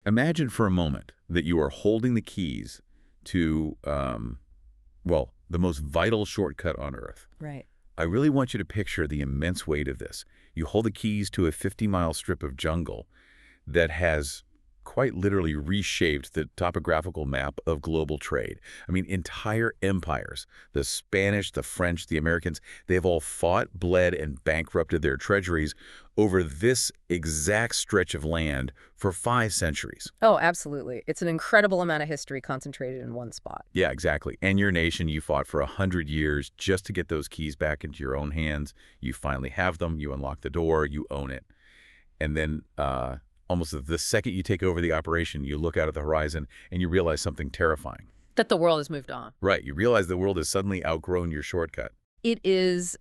Imagine for a moment that you are holding the keys to, well, the most vital shortcut on Earth. Right. I really want you to picture the immense weight of this. You hold the keys to a 50-mile strip of jungle that has quite literally reshaped the topographical map of global trade. I mean, entire empires, the Spanish, the French, the Americans, they've all fought, bled, and bankrupted their treasuries over this exact stretch of land for 5 centuries. Oh, absolutely. It's an incredible amount of history concentrated in one spot. Yeah, exactly. And your nation, you fought for 100 years just to get those keys back into your own hands. You finally have them. You unlock the door. You own it. And then almost the second you take over the operation, you look out at the horizon and you realize something terrifying. That the world has moved on. Right. You realize the world has suddenly outgrown your shortcut. It is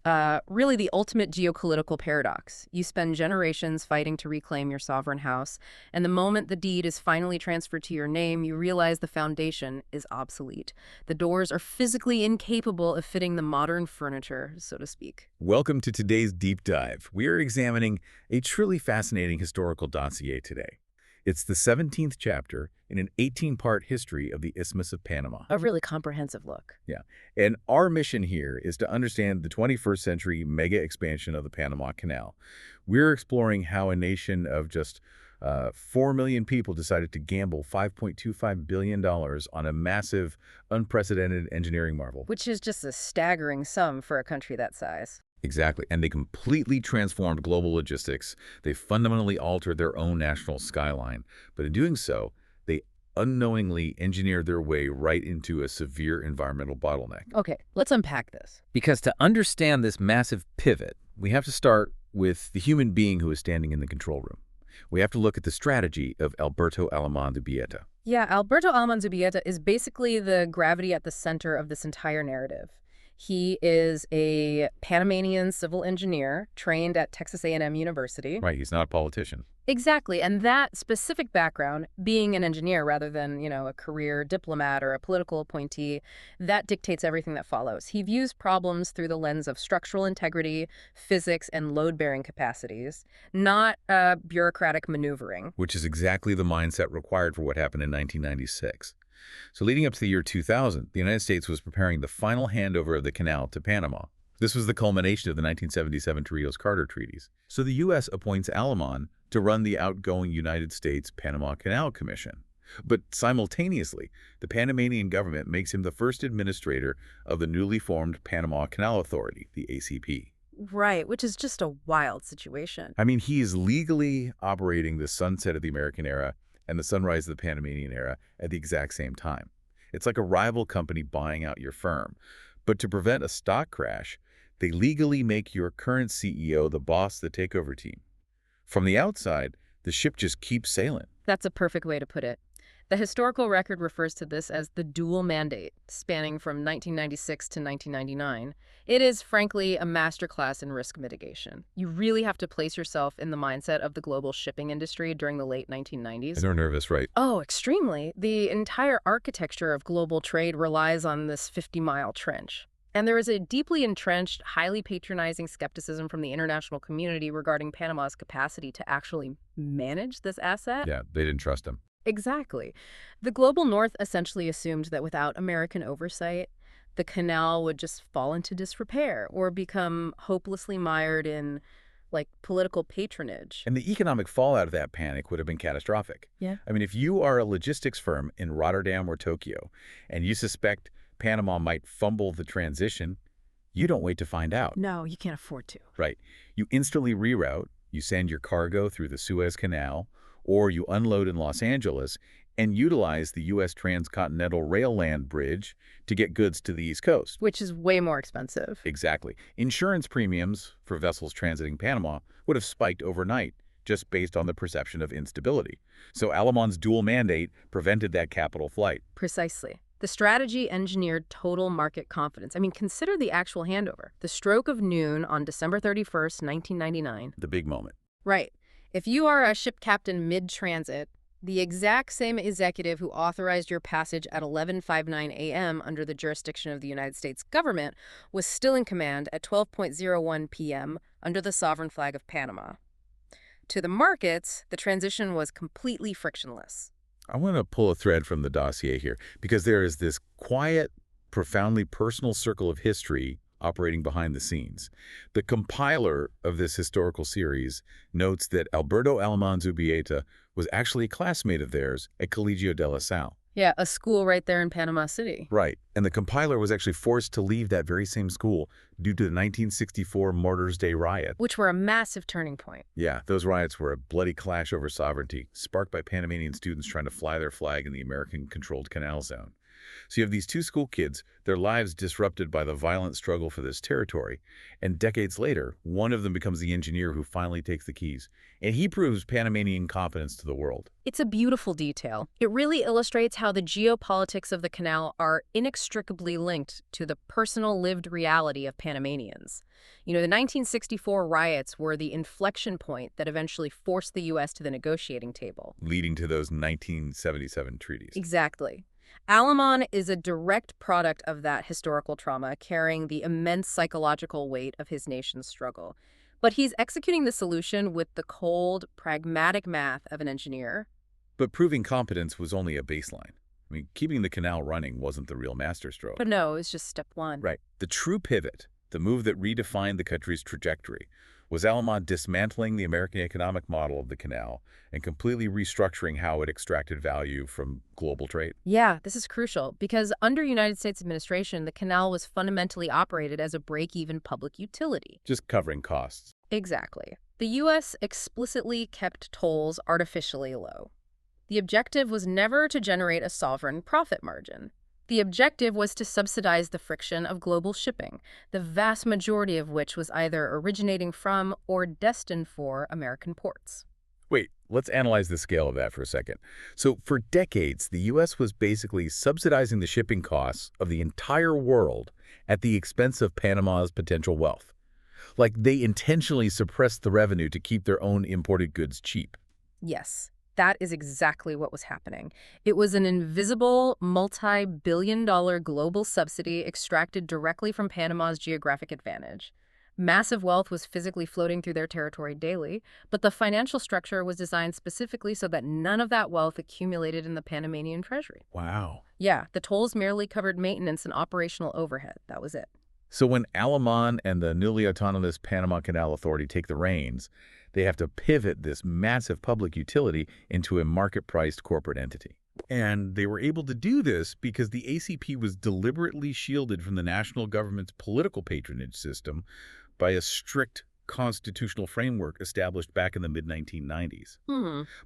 really the ultimate geopolitical paradox. You spend generations fighting to reclaim your sovereign house, and the moment the deed is finally transferred to your name, you realize the foundation is obsolete. The doors are physically incapable of fitting the modern furniture, so to speak. Welcome to today's deep dive. We are examining a truly fascinating historical dossier today. It's the 17th chapter in an 18-part history of the Isthmus of Panama. A really comprehensive look. Yeah. And our mission here is to understand the 21st century mega expansion of the Panama Canal. We're exploring how a nation of just 4 million people decided to gamble $5.25 billion on a massive, unprecedented engineering marvel. Which is just a staggering sum for a country that size. Exactly. And they completely transformed global logistics. They fundamentally altered their own national skyline. But in doing so, they unknowingly engineered their way right into a severe environmental bottleneck. Okay, let's unpack this. Because to understand this massive pivot, we have to start with the human being who is standing in the control room. We have to look at the strategy of Alberto Alemán Zubieta. Yeah, Alberto Alemán Zubieta is basically the gravity at the center of this entire narrative. He is a Panamanian civil engineer trained at Texas A&M University. Right, he's not a politician. Exactly, and that specific background, being an engineer rather than, a career diplomat or a political appointee, that dictates everything that follows. He views problems through the lens of structural integrity, physics, and load-bearing capacities, not bureaucratic maneuvering. Which is exactly the mindset required for what happened in 1996. So leading up to the year 2000, the United States was preparing the final handover of the canal to Panama. This was the culmination of the 1977 Rios-Carter treaties. So the U.S. appoints Alemán to run the outgoing United States Panama Canal Commission. But simultaneously, the Panamanian government makes him the first administrator of the newly formed Panama Canal Authority, the ACP. Right, which is just a wild situation. I mean, he is legally operating the sunset of the American era and the sunrise of the Panamanian era at the exact same time. It's like a rival company buying out your firm. But to prevent a stock crash, they legally make your current CEO the boss of the takeover team. From the outside, the ship just keeps sailing. That's a perfect way to put it. The historical record refers to this as the dual mandate, spanning from 1996 to 1999. It is, frankly, a masterclass in risk mitigation. You really have to place yourself in the mindset of the global shipping industry during the late 1990s. And they're nervous, right? Oh, extremely. The entire architecture of global trade relies on this 50-mile trench. And there is a deeply entrenched, highly patronizing skepticism from the international community regarding Panama's capacity to actually manage this asset. Yeah, they didn't trust him. Exactly. The global north essentially assumed that without American oversight, the canal would just fall into disrepair or become hopelessly mired in, political patronage. And the economic fallout of that panic would have been catastrophic. Yeah. I mean, if you are a logistics firm in Rotterdam or Tokyo and you suspect Panama might fumble the transition, you don't wait to find out. No, you can't afford to. Right. You instantly reroute, you send your cargo through the Suez Canal, or you unload in Los Angeles and utilize the U.S. Transcontinental Rail Land Bridge to get goods to the East Coast. Which is way more expensive. Exactly. Insurance premiums for vessels transiting Panama would have spiked overnight, just based on the perception of instability. So Alemán's dual mandate prevented that capital flight. Precisely. The strategy engineered total market confidence. I mean, consider the actual handover. The stroke of noon on December 31st, 1999. The big moment. Right. If you are a ship captain mid-transit, the exact same executive who authorized your passage at 11:59 a.m. under the jurisdiction of the United States government was still in command at 12:01 p.m. under the sovereign flag of Panama. To the markets, the transition was completely frictionless. I want to pull a thread from the dossier here, because there is this quiet, profoundly personal circle of history operating behind the scenes. The compiler of this historical series notes that Alberto Alemán Zubieta was actually a classmate of theirs at Colegio de la Salle. Yeah, a school right there in Panama City. Right, and the compiler was actually forced to leave that very same school due to the 1964 Martyrs' Day riot. Which were a massive turning point. Yeah, those riots were a bloody clash over sovereignty, sparked by Panamanian students trying to fly their flag in the American-controlled Canal Zone. So you have these two school kids, their lives disrupted by the violent struggle for this territory, and decades later, one of them becomes the engineer who finally takes the keys, and he proves Panamanian competence to the world. It's a beautiful detail. It really illustrates how the geopolitics of the canal are inextricably linked to the personal lived reality of Panamanians. You know, the 1964 riots were the inflection point that eventually forced the U.S. to the negotiating table. Leading to those 1977 treaties. Exactly. Alemán is a direct product of that historical trauma, carrying the immense psychological weight of his nation's struggle. But he's executing the solution with the cold, pragmatic math of an engineer. But proving competence was only a baseline. I mean, keeping the canal running wasn't the real masterstroke. But no, it's just step one. Right. The true pivot, the move that redefined the country's trajectory, was Alemán dismantling the American economic model of the canal and completely restructuring how it extracted value from global trade. Yeah, this is crucial because under United States administration, the canal was fundamentally operated as a break-even public utility. Just covering costs. Exactly. The U.S. explicitly kept tolls artificially low. The objective was never to generate a sovereign profit margin. The objective was to subsidize the friction of global shipping, the vast majority of which was either originating from or destined for American ports. Wait, let's analyze the scale of that for a second. So for decades, the U.S. was basically subsidizing the shipping costs of the entire world at the expense of Panama's potential wealth. Like they intentionally suppressed the revenue to keep their own imported goods cheap. Yes. That is exactly what was happening. It was an invisible, multi-billion-dollar global subsidy extracted directly from Panama's geographic advantage. Massive wealth was physically floating through their territory daily, but the financial structure was designed specifically so that none of that wealth accumulated in the Panamanian treasury. Wow. Yeah, the tolls merely covered maintenance and operational overhead. That was it. So when Alemán and the newly autonomous Panama Canal Authority take the reins, they have to pivot this massive public utility into a market-priced corporate entity. And they were able to do this because the ACP was deliberately shielded from the national government's political patronage system by a strict constitutional framework established back in the mid-1990s.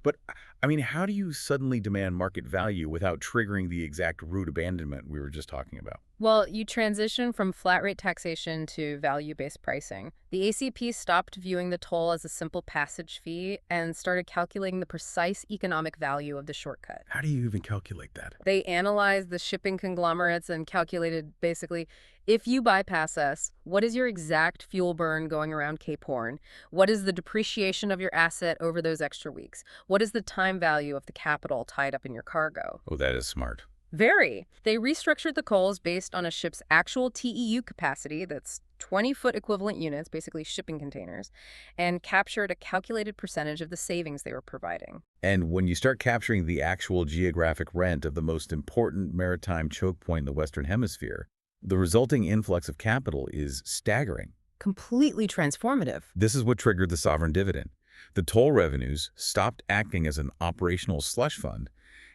But, I mean, how do you suddenly demand market value without triggering the exact route abandonment we were just talking about? Well, you transition from flat rate taxation to value-based pricing. The ACP stopped viewing the toll as a simple passage fee and started calculating the precise economic value of the shortcut. How do you even calculate that? They analyzed the shipping conglomerates and calculated basically, if you bypass us, what is your exact fuel burn going around Cape Horn? What is the depreciation of your asset over those extra weeks? What is the time value of the capital tied up in your cargo? Oh, that is smart. Very. They restructured the tolls based on a ship's actual TEU capacity, that's 20-foot equivalent units, basically shipping containers, and captured a calculated percentage of the savings they were providing. And when you start capturing the actual geographic rent of the most important maritime choke point in the Western Hemisphere, the resulting influx of capital is staggering. Completely transformative. This is what triggered the sovereign dividend. The toll revenues stopped acting as an operational slush fund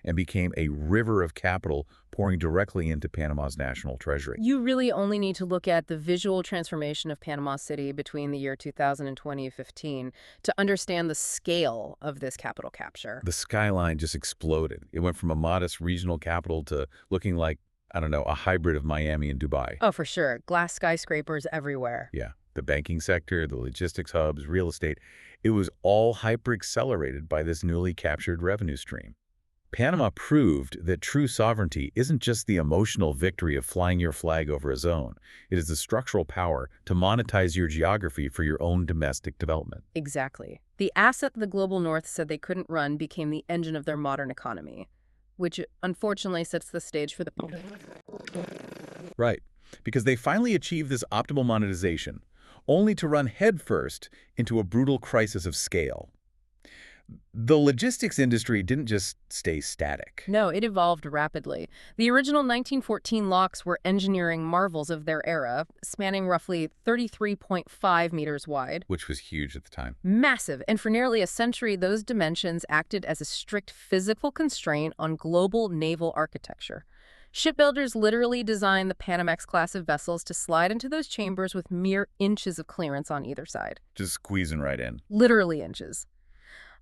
and became a river of capital pouring directly into Panama's national treasury. You really only need to look at the visual transformation of Panama City between the year 2000 and 2015 to understand the scale of this capital capture. The skyline just exploded. It went from a modest regional capital to looking like, I don't know, a hybrid of Miami and Dubai. Oh, for sure. Glass skyscrapers everywhere. Yeah. The banking sector, the logistics hubs, real estate, it was all hyper-accelerated by this newly captured revenue stream. Panama proved that true sovereignty isn't just the emotional victory of flying your flag over a zone. It is the structural power to monetize your geography for your own domestic development. Exactly. The asset the global north said they couldn't run became the engine of their modern economy, which unfortunately sets the stage for the... Right, because they finally achieved this optimal monetization, only to run headfirst into a brutal crisis of scale. The logistics industry didn't just stay static. No, it evolved rapidly. The original 1914 locks were engineering marvels of their era, spanning roughly 33.5 meters wide. Which was huge at the time. Massive, and for nearly a century, those dimensions acted as a strict physical constraint on global naval architecture. Shipbuilders literally designed the Panamax class of vessels to slide into those chambers with mere inches of clearance on either side. Just squeezing right in. Literally inches.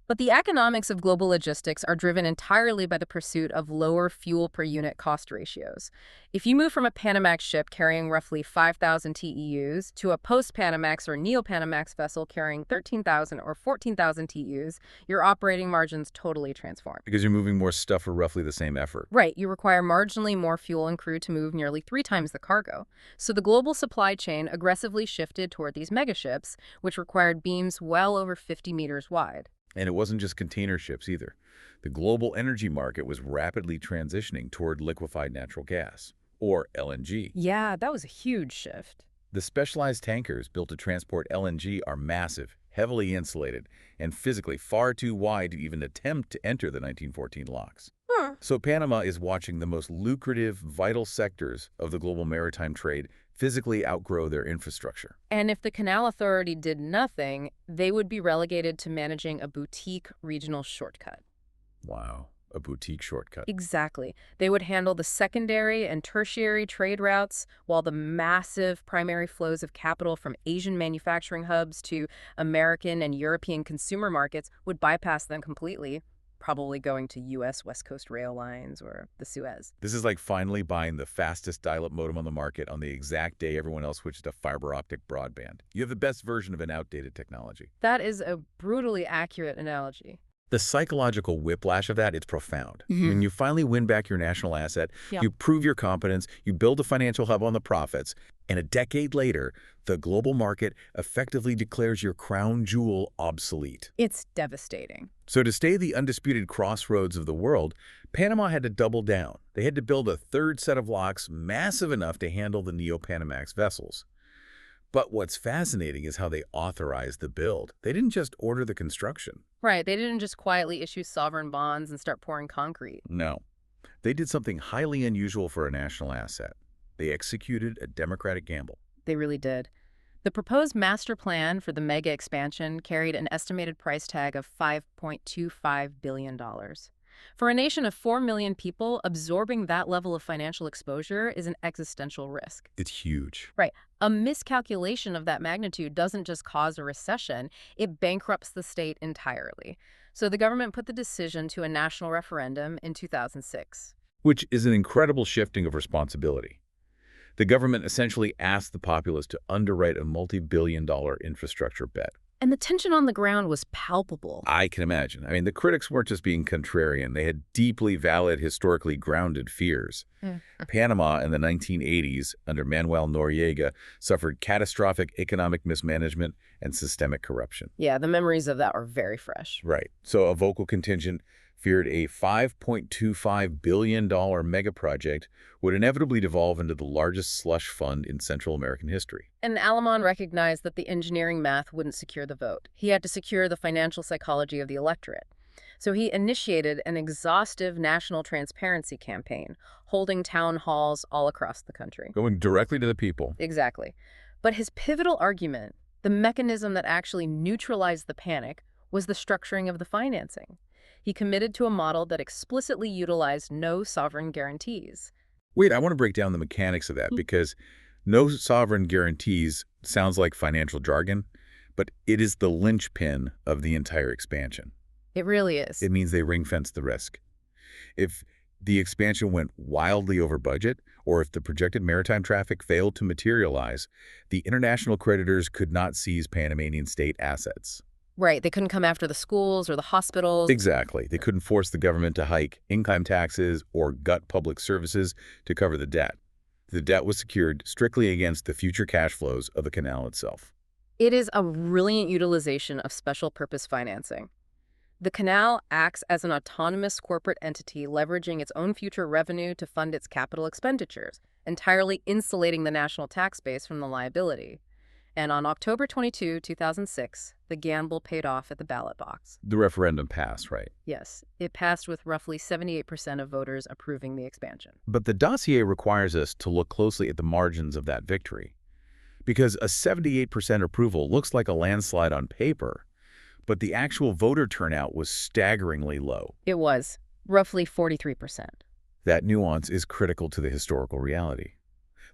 But the economics of global logistics are driven entirely by the pursuit of lower fuel per unit cost ratios. If you move from a Panamax ship carrying roughly 5,000 TEUs to a post-Panamax or neo-Panamax vessel carrying 13,000 or 14,000 TEUs, your operating margins totally transform. Because you're moving more stuff for roughly the same effort. Right, you require marginally more fuel and crew to move nearly 3 times the cargo. So the global supply chain aggressively shifted toward these megaships, which required beams well over 50 meters wide. And it wasn't just container ships either. The global energy market was rapidly transitioning toward liquefied natural gas, or LNG. Yeah, that was a huge shift. The specialized tankers built to transport LNG are massive, heavily insulated, and physically far too wide to even attempt to enter the 1914 locks. So Panama is watching the most lucrative, vital sectors of the global maritime trade physically outgrow their infrastructure. And if the Canal Authority did nothing, they would be relegated to managing a boutique regional shortcut. Wow, a boutique shortcut. Exactly. They would handle the secondary and tertiary trade routes, while the massive primary flows of capital from Asian manufacturing hubs to American and European consumer markets would bypass them completely, probably going to U.S. West Coast rail lines or the Suez. This is like finally buying the fastest dial-up modem on the market on the exact day everyone else switched to fiber optic broadband. You have the best version of an outdated technology. That is a brutally accurate analogy. The psychological whiplash of that, it's profound. When you finally win back your national asset, you prove your competence, you build a financial hub on the profits, and a decade later, the global market effectively declares your crown jewel obsolete. It's devastating. So to stay the undisputed crossroads of the world, Panama had to double down. They had to build a third set of locks massive enough to handle the Neo-Panamax vessels. But what's fascinating is how they authorized the build. They didn't just order the construction. Right, they didn't just quietly issue sovereign bonds and start pouring concrete. No. They did something highly unusual for a national asset. They executed a democratic gamble. They really did. The proposed master plan for the mega expansion carried an estimated price tag of $5.25 billion. For a nation of 4 million people, absorbing that level of financial exposure is an existential risk. It's huge. Right. A miscalculation of that magnitude doesn't just cause a recession, it bankrupts the state entirely. So the government put the decision to a national referendum in 2006. Which is an incredible shifting of responsibility. The government essentially asked the populace to underwrite a multi-billion-dollar infrastructure bet. And the tension on the ground was palpable. I can imagine. I mean, the critics weren't just being contrarian. They had deeply valid, historically grounded fears. Panama in the 1980s, under Manuel Noriega, suffered catastrophic economic mismanagement and systemic corruption. Yeah, the memories of that are very fresh. Right. So a vocal contingent feared a $5.25 billion mega project would inevitably devolve into the largest slush fund in Central American history. And Alemán recognized that the engineering math wouldn't secure the vote. He had to secure the financial psychology of the electorate. So he initiated an exhaustive national transparency campaign, holding town halls all across the country. Going directly to the people. Exactly. But his pivotal argument, the mechanism that actually neutralized the panic, was the structuring of the financing. He committed to a model that explicitly utilized no sovereign guarantees. Wait, I want to break down the mechanics of that because no sovereign guarantees sounds like financial jargon, but it is the linchpin of the entire expansion. It really is. It means they ring-fence the risk. If the expansion went wildly over budget, or if the projected maritime traffic failed to materialize, the international creditors could not seize Panamanian state assets. Right. They couldn't come after the schools or the hospitals. Exactly. They couldn't force the government to hike income taxes or gut public services to cover the debt. The debt was secured strictly against the future cash flows of the canal itself. It is a brilliant utilization of special purpose financing. The canal acts as an autonomous corporate entity leveraging its own future revenue to fund its capital expenditures, entirely insulating the national tax base from the liability. And on October 22, 2006, The gamble paid off at the ballot box. The referendum passed, right? Yes, it passed with roughly 78% of voters approving the expansion. But the dossier requires us to look closely at the margins of that victory. Because a 78% approval looks like a landslide on paper, but the actual voter turnout was staggeringly low. It was roughly 43%. That nuance is critical to the historical reality.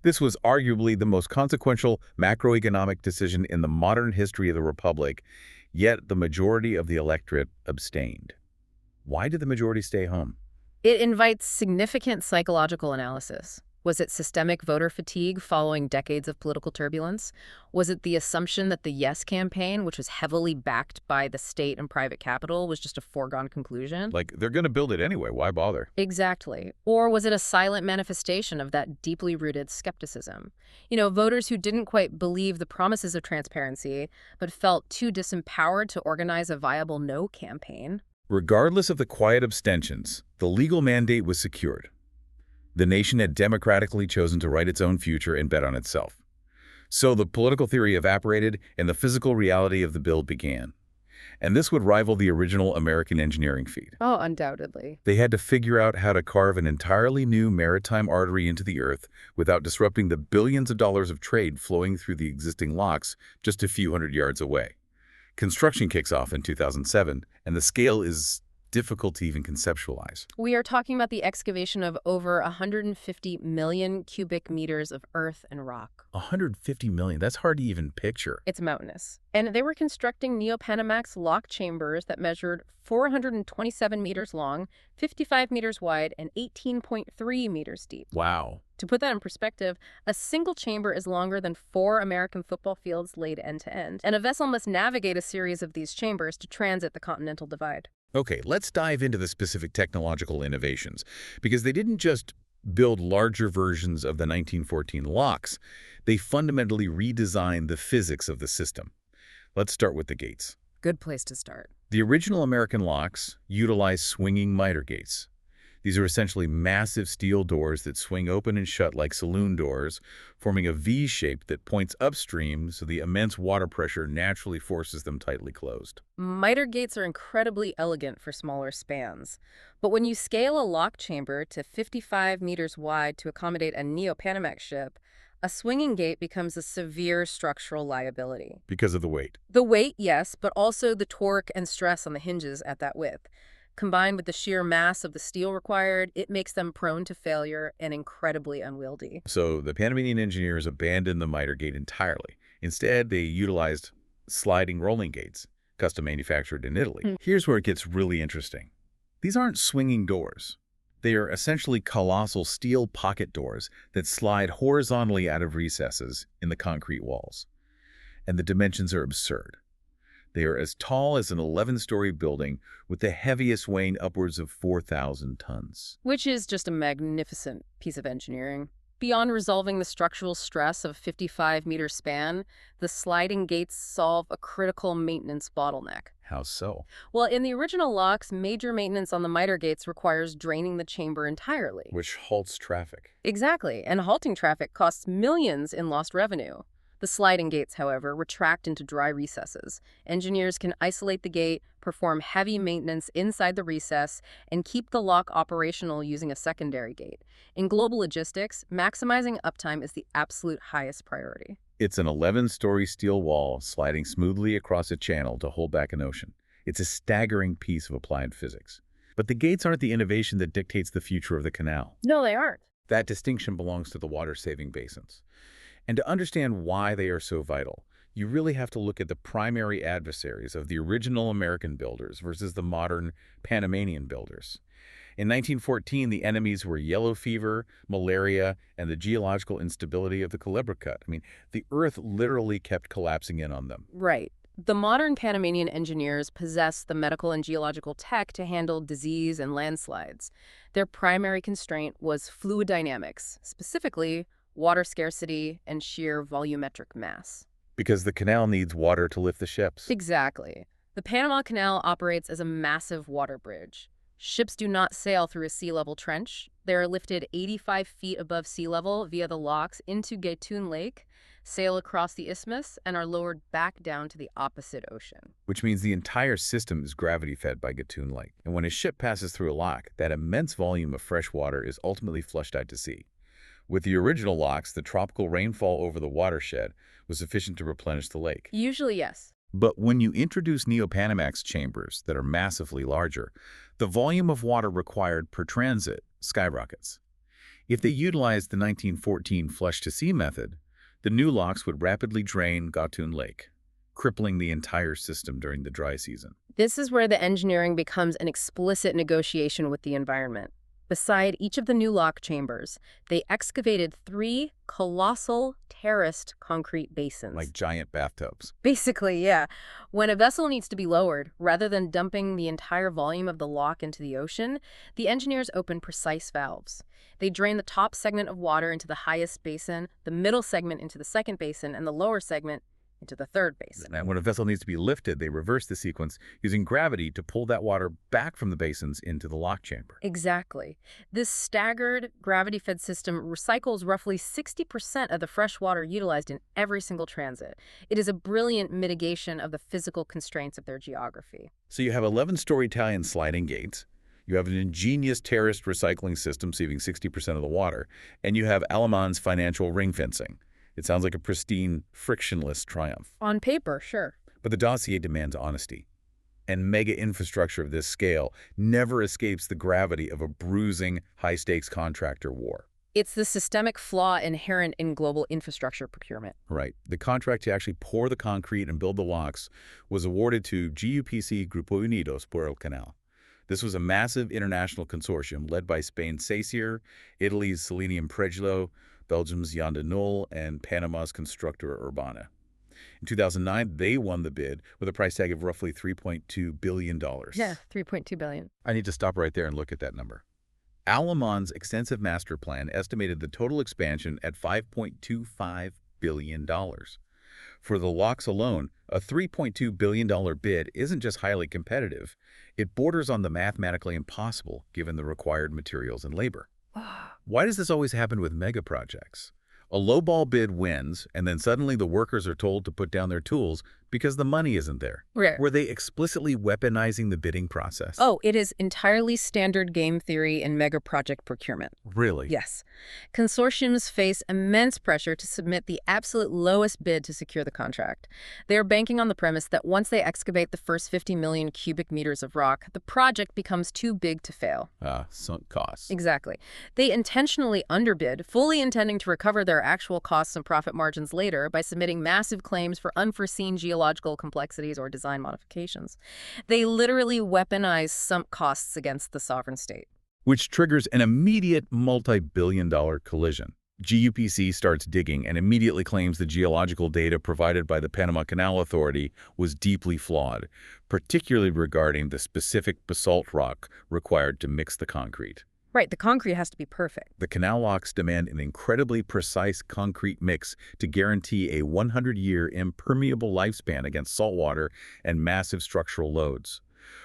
This was arguably the most consequential macroeconomic decision in the modern history of the Republic, yet the majority of the electorate abstained. Why did the majority stay home? It invites significant psychological analysis. Was it systemic voter fatigue following decades of political turbulence? Was it the assumption that the Yes campaign, which was heavily backed by the state and private capital, was just a foregone conclusion? Like, they're going to build it anyway. Why bother? Exactly. Or was it a silent manifestation of that deeply rooted skepticism? Voters who didn't quite believe the promises of transparency, but felt too disempowered to organize a viable no campaign. Regardless of the quiet abstentions, the legal mandate was secured. The nation had democratically chosen to write its own future and bet on itself. So the political theory evaporated and the physical reality of the bill began. And this would rival the original American engineering feat. Oh, undoubtedly. They had to figure out how to carve an entirely new maritime artery into the earth without disrupting the billions of dollars of trade flowing through the existing locks just a few hundred yards away. Construction kicks off in 2007, and the scale is difficult to even conceptualize. We are talking about the excavation of over 150 million cubic meters of earth and rock. 150 million, that's hard to even picture. It's mountainous. And they were constructing Neo-Panamax lock chambers that measured 427 meters long, 55 meters wide, and 18.3 meters deep. Wow. To put that in perspective, a single chamber is longer than 4 American football fields laid end to end, and a vessel must navigate a series of these chambers to transit the Continental Divide. Okay, let's dive into the specific technological innovations, because they didn't just build larger versions of the 1914 locks, they fundamentally redesigned the physics of the system. Let's start with the gates. Good place to start. The original American locks utilized swinging miter gates. These are essentially massive steel doors that swing open and shut like saloon doors, forming a V shape that points upstream so the immense water pressure naturally forces them tightly closed. Miter gates are incredibly elegant for smaller spans. But when you scale a lock chamber to 55 meters wide to accommodate a Neo-Panamax ship, a swinging gate becomes a severe structural liability. Because of the weight. The weight, yes, but also the torque and stress on the hinges at that width. Combined with the sheer mass of the steel required, it makes them prone to failure and incredibly unwieldy. So the Panamanian engineers abandoned the miter gate entirely. Instead, they utilized sliding rolling gates, custom manufactured in Italy. Here's where it gets really interesting. These aren't swinging doors. They are essentially colossal steel pocket doors that slide horizontally out of recesses in the concrete walls. And the dimensions are absurd. They are as tall as an 11-story building, with the heaviest weighing upwards of 4,000 tons. Which is just a magnificent piece of engineering. Beyond resolving the structural stress of a 55-meter span, the sliding gates solve a critical maintenance bottleneck. How so? Well, in the original locks, major maintenance on the miter gates requires draining the chamber entirely. Which halts traffic. Exactly, and halting traffic costs millions in lost revenue. The sliding gates, however, retract into dry recesses. Engineers can isolate the gate, perform heavy maintenance inside the recess, and keep the lock operational using a secondary gate. In global logistics, maximizing uptime is the absolute highest priority. It's an 11-story steel wall sliding smoothly across a channel to hold back an ocean. It's a staggering piece of applied physics. But the gates aren't the innovation that dictates the future of the canal. No, they aren't. That distinction belongs to the water-saving basins. And to understand why they are so vital, you really have to look at the primary adversaries of the original American builders versus the modern Panamanian builders. In 1914, the enemies were yellow fever, malaria, and the geological instability of the Culebra Cut. The earth literally kept collapsing in on them. Right. The modern Panamanian engineers possess the medical and geological tech to handle disease and landslides. Their primary constraint was fluid dynamics, specifically water scarcity and sheer volumetric mass. Because the canal needs water to lift the ships. Exactly. The Panama Canal operates as a massive water bridge. Ships do not sail through a sea-level trench. They are lifted 85 feet above sea level via the locks into Gatun Lake. sail across the isthmus, and are lowered back down to the opposite ocean. Which means the entire system is gravity-fed by Gatun Lake. And when a ship passes through a lock, that immense volume of fresh water is ultimately flushed out to sea. With the original locks, the tropical rainfall over the watershed was sufficient to replenish the lake. Usually, yes. But when you introduce Neo-Panamax chambers that are massively larger, the volume of water required per transit skyrockets. If they utilized the 1914 flush-to-sea method, the new locks would rapidly drain Gatun Lake, crippling the entire system during the dry season. This is where the engineering becomes an explicit negotiation with the environment. Beside each of the new lock chambers, they excavated 3 colossal terraced concrete basins. Like giant bathtubs. Basically, yeah. When a vessel needs to be lowered, rather than dumping the entire volume of the lock into the ocean, the engineers open precise valves. They drain the top segment of water into the highest basin, the middle segment into the second basin, and the lower segment into the third basin. And when a vessel needs to be lifted, they reverse the sequence using gravity to pull that water back from the basins into the lock chamber. Exactly. This staggered, gravity-fed system recycles roughly 60% of the fresh water utilized in every single transit. It is a brilliant mitigation of the physical constraints of their geography. So you have 11-story Italian sliding gates, you have an ingenious terraced recycling system saving 60% of the water, and you have Alemán's financial ring fencing. It sounds like a pristine, frictionless triumph. On paper, sure. But the dossier demands honesty. And mega infrastructure of this scale never escapes the gravity of a bruising, high-stakes contractor war. It's the systemic flaw inherent in global infrastructure procurement. Right. The contract to actually pour the concrete and build the locks was awarded to GUPC Grupo Unidos por el Canal. This was a massive international consortium led by Spain's Sacyr, Italy's Selenium Pregilo, Belgium's Yondanul, and Panama's Constructora Urbana. In 2009, they won the bid with a price tag of roughly $3.2 billion. Yeah, $3.2 billion. I need to stop right there and look at that number. Alemán's extensive master plan estimated the total expansion at $5.25 billion. For the locks alone, a $3.2 billion bid isn't just highly competitive, it borders on the mathematically impossible given the required materials and labor. Why does this always happen with mega projects? A lowball bid wins, and then suddenly the workers are told to put down their tools because the money isn't there. Right. Were they explicitly weaponizing the bidding process? Oh, it is entirely standard game theory in mega project procurement. Really? Yes. Consortiums face immense pressure to submit the absolute lowest bid to secure the contract. They are banking on the premise that once they excavate the first 50 million cubic meters of rock, the project becomes too big to fail. Sunk costs. Exactly. They intentionally underbid, fully intending to recover their actual costs and profit margins later by submitting massive claims for unforeseen geological complexities or design modifications. They literally weaponize sunk costs against the sovereign state. Which triggers an immediate multi-billion-dollar collision. GUPC starts digging and immediately claims the geological data provided by the Panama Canal Authority was deeply flawed, particularly regarding the specific basalt rock required to mix the concrete. Right, the concrete has to be perfect. The canal locks demand an incredibly precise concrete mix to guarantee a 100-year impermeable lifespan against saltwater and massive structural loads.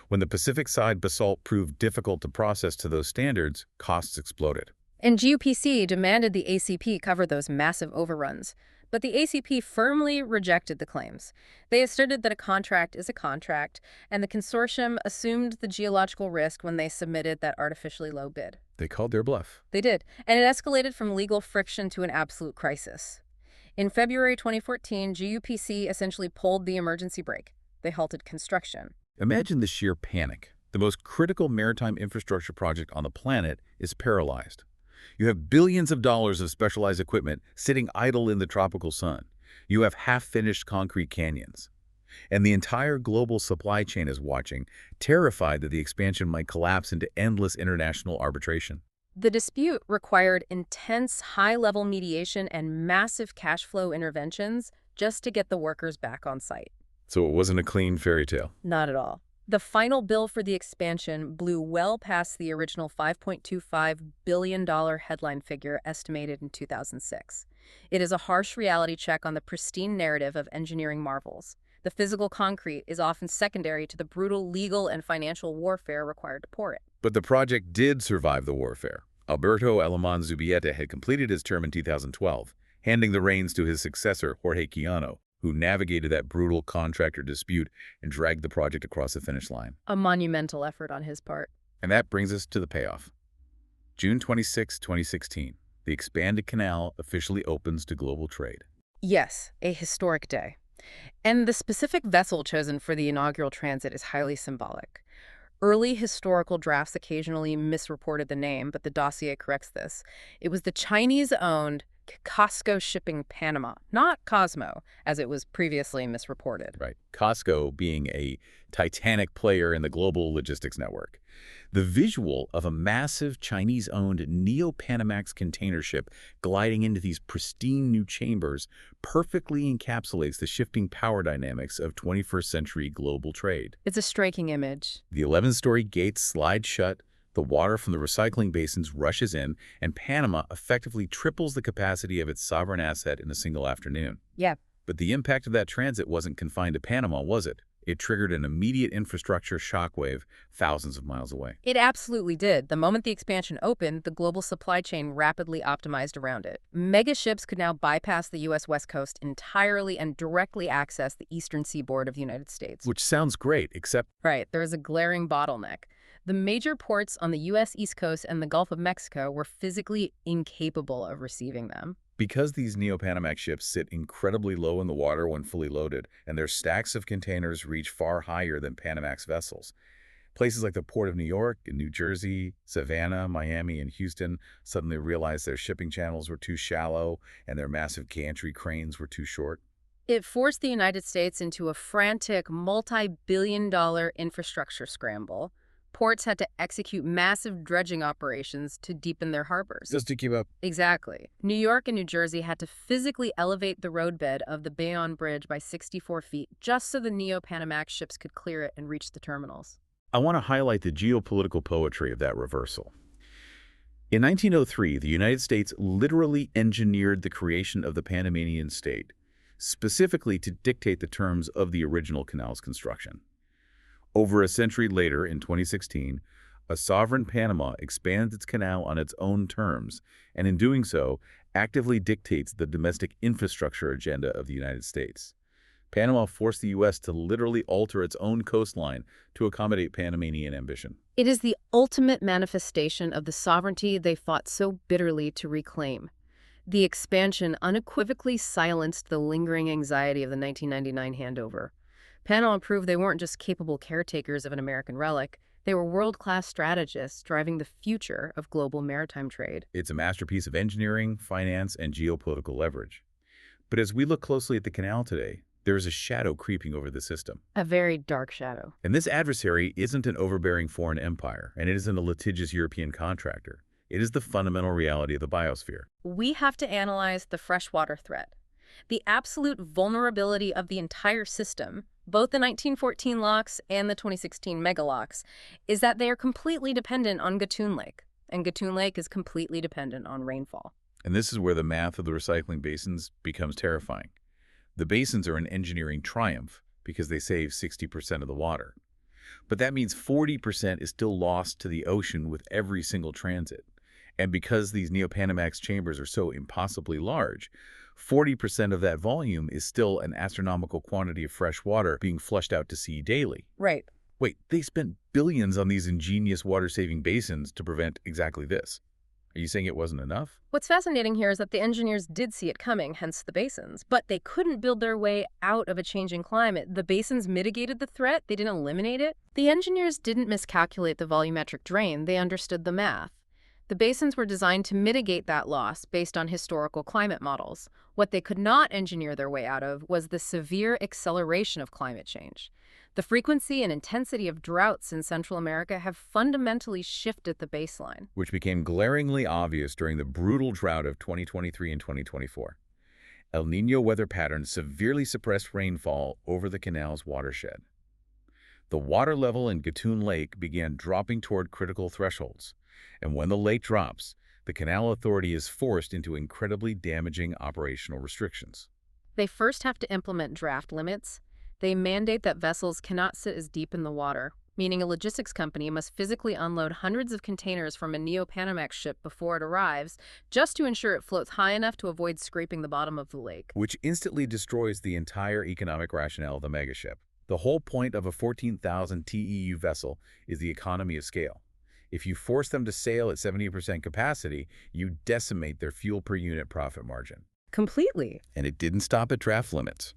When the Pacific side basalt proved difficult to process to those standards, costs exploded. And GUPC demanded the ACP cover those massive overruns. But the ACP firmly rejected the claims. They asserted that a contract is a contract, and the consortium assumed the geological risk when they submitted that artificially low bid. They called their bluff. They did, and it escalated from legal friction to an absolute crisis. In February 2014, GUPC essentially pulled the emergency brake. They halted construction. Imagine the sheer panic. The most critical maritime infrastructure project on the planet is paralyzed. You have billions of dollars of specialized equipment sitting idle in the tropical sun. You have half-finished concrete canyons. And the entire global supply chain is watching, terrified that the expansion might collapse into endless international arbitration. The dispute required intense high-level mediation and massive cash flow interventions just to get the workers back on site. So it wasn't a clean fairy tale. Not at all. The final bill for the expansion blew well past the original $5.25 billion headline figure estimated in 2006. It is a harsh reality check on the pristine narrative of engineering marvels. The physical concrete is often secondary to the brutal legal and financial warfare required to pour it. But the project did survive the warfare. Alberto Alemán Zubieta had completed his term in 2012, handing the reins to his successor, Jorge Quijano, who navigated that brutal contractor dispute and dragged the project across the finish line. A monumental effort on his part. And that brings us to the payoff. June 26, 2016, the expanded canal officially opens to global trade. Yes, a historic day. And the specific vessel chosen for the inaugural transit is highly symbolic. Early historical drafts occasionally misreported the name, but the dossier corrects this. It was the Chinese-owned COSCO Shipping Panama, not Cosmo, as it was previously misreported. Right. COSCO being a titanic player in the global logistics network. The visual of a massive Chinese-owned Neo-Panamax container ship gliding into these pristine new chambers perfectly encapsulates the shifting power dynamics of 21st century global trade. It's a striking image. The 11-story gates slide shut, the water from the recycling basins rushes in, and Panama effectively triples the capacity of its sovereign asset in a single afternoon. Yeah. But the impact of that transit wasn't confined to Panama, was it? It triggered an immediate infrastructure shockwave thousands of miles away. It absolutely did. The moment the expansion opened, the global supply chain rapidly optimized around it. Mega ships could now bypass the U.S. West Coast entirely and directly access the eastern seaboard of the United States. Which sounds great, except... Right, there is a glaring bottleneck. The major ports on the U.S. East Coast and the Gulf of Mexico were physically incapable of receiving them. Because these Neo-Panamax ships sit incredibly low in the water when fully loaded, and their stacks of containers reach far higher than Panamax vessels, places like the Port of New York and New Jersey, Savannah, Miami, and Houston suddenly realized their shipping channels were too shallow and their massive gantry cranes were too short. It forced the United States into a frantic, multi-billion-dollar infrastructure scramble. Ports had to execute massive dredging operations to deepen their harbors. Just to keep up. Exactly. New York and New Jersey had to physically elevate the roadbed of the Bayonne Bridge by 64 feet just so the Neo-Panamax ships could clear it and reach the terminals. I want to highlight the geopolitical poetry of that reversal. In 1903, the United States literally engineered the creation of the Panamanian state, specifically to dictate the terms of the original canal's construction. Over a century later, in 2016, a sovereign Panama expands its canal on its own terms, and in doing so, actively dictates the domestic infrastructure agenda of the United States. Panama forced the U.S. to literally alter its own coastline to accommodate Panamanian ambition. It is the ultimate manifestation of the sovereignty they fought so bitterly to reclaim. The expansion unequivocally silenced the lingering anxiety of the 1999 handover. Panama proved they weren't just capable caretakers of an American relic, they were world-class strategists driving the future of global maritime trade. It's a masterpiece of engineering, finance, and geopolitical leverage. But as we look closely at the canal today, there is a shadow creeping over the system. A very dark shadow. And this adversary isn't an overbearing foreign empire, and it isn't a litigious European contractor. It is the fundamental reality of the biosphere. We have to analyze the freshwater threat. The absolute vulnerability of the entire system, both the 1914 locks and the 2016 megalocks, is that they are completely dependent on Gatun Lake, and Gatun Lake is completely dependent on rainfall. And this is where the math of the recycling basins becomes terrifying. The basins are an engineering triumph because they save 60% of the water. But that means 40% is still lost to the ocean with every single transit. And because these Neo-Panamax chambers are so impossibly large, 40% of that volume is still an astronomical quantity of fresh water being flushed out to sea daily. Right. Wait, they spent billions on these ingenious water-saving basins to prevent exactly this. Are you saying it wasn't enough? What's fascinating here is that the engineers did see it coming, hence the basins, but they couldn't build their way out of a changing climate. The basins mitigated the threat, they didn't eliminate it. The engineers didn't miscalculate the volumetric drain, they understood the math. The basins were designed to mitigate that loss based on historical climate models. What they could not engineer their way out of was the severe acceleration of climate change. The frequency and intensity of droughts in Central America have fundamentally shifted the baseline. Which became glaringly obvious during the brutal drought of 2023 and 2024. El Niño weather patterns severely suppressed rainfall over the canal's watershed. The water level in Gatun Lake began dropping toward critical thresholds, and when the lake drops, the Canal Authority is forced into incredibly damaging operational restrictions. They first have to implement draft limits. They mandate that vessels cannot sit as deep in the water. meaning a logistics company must physically unload hundreds of containers from a Neo-Panamax ship before it arrives, just to ensure it floats high enough to avoid scraping the bottom of the lake. Which instantly destroys the entire economic rationale of the megaship. The whole point of a 14,000 TEU vessel is the economy of scale. If you force them to sail at 70% capacity, you decimate their fuel per unit profit margin. Completely. And it didn't stop at draft limits.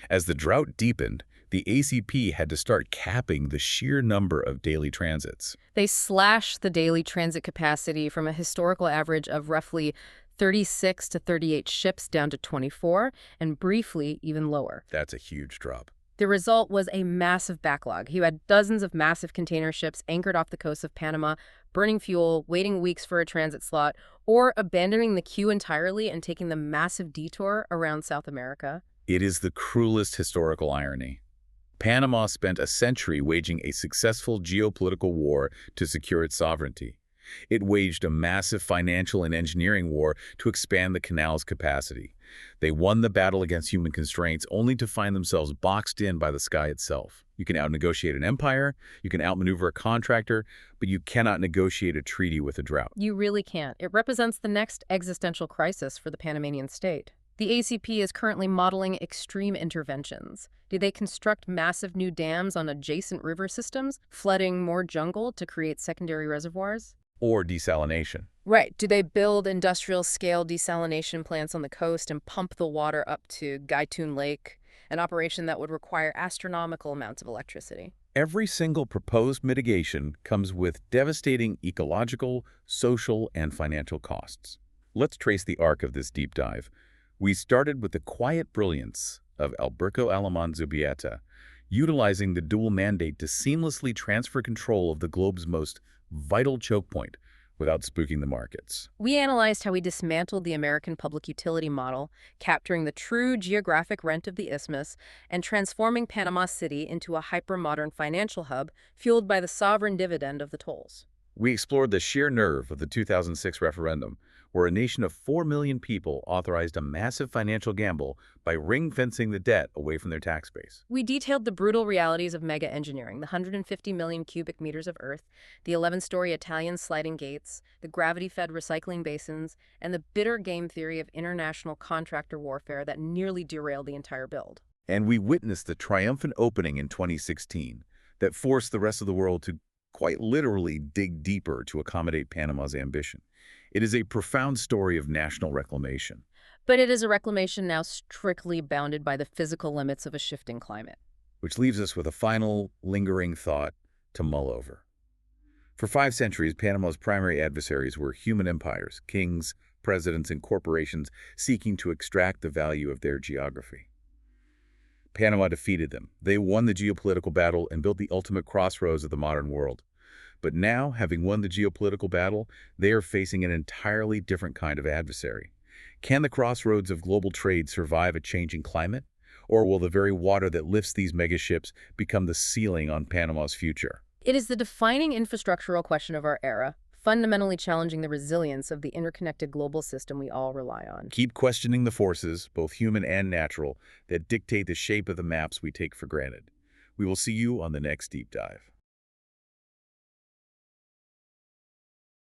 As the drought deepened, the ACP had to start capping the sheer number of daily transits. They slashed the daily transit capacity from a historical average of roughly 36 to 38 ships down to 24, and briefly even lower. That's a huge drop. The result was a massive backlog. You had dozens of massive container ships anchored off the coast of Panama, burning fuel, waiting weeks for a transit slot, or abandoning the queue entirely and taking the massive detour around South America. It is the cruelest historical irony. Panama spent a century waging a successful geopolitical war to secure its sovereignty. It waged a massive financial and engineering war to expand the canal's capacity. They won the battle against human constraints only to find themselves boxed in by the sky itself. You can outnegotiate an empire, you can outmaneuver a contractor, but you cannot negotiate a treaty with a drought. You really can't. It represents the next existential crisis for the Panamanian state. The ACP is currently modeling extreme interventions. Do they construct massive new dams on adjacent river systems, flooding more jungle to create secondary reservoirs? Or desalination. Right. Do they build industrial-scale desalination plants on the coast and pump the water up to Gaitun Lake, an operation that would require astronomical amounts of electricity? Every single proposed mitigation comes with devastating ecological, social, and financial costs. Let's trace the arc of this deep dive. We started with the quiet brilliance of Alberto Alemán Zubieta, utilizing the dual mandate to seamlessly transfer control of the globe's most vital choke point without spooking the markets. We analyzed how he dismantled the American public utility model, capturing the true geographic rent of the isthmus and transforming Panama City into a hyper-modern financial hub fueled by the sovereign dividend of the tolls. We explored the sheer nerve of the 2006 referendum, where a nation of 4 million people authorized a massive financial gamble by ring-fencing the debt away from their tax base. We detailed the brutal realities of mega engineering, the 150 million cubic meters of earth, the 11-story Italian sliding gates, the gravity-fed recycling basins, and the bitter game theory of international contractor warfare that nearly derailed the entire build. And we witnessed the triumphant opening in 2016 that forced the rest of the world to quite literally dig deeper to accommodate Panama's ambition. It is a profound story of national reclamation. But it is a reclamation now strictly bounded by the physical limits of a shifting climate. Which leaves us with a final, lingering thought to mull over. For 5 centuries, Panama's primary adversaries were human empires, kings, presidents, and corporations seeking to extract the value of their geography. Panama defeated them. They won the geopolitical battle and built the ultimate crossroads of the modern world. But now, having won the geopolitical battle, they are facing an entirely different kind of adversary. Can the crossroads of global trade survive a changing climate? Or will the very water that lifts these megaships become the ceiling on Panama's future? It is the defining infrastructural question of our era, fundamentally challenging the resilience of the interconnected global system we all rely on. Keep questioning the forces, both human and natural, that dictate the shape of the maps we take for granted. We will see you on the next deep dive.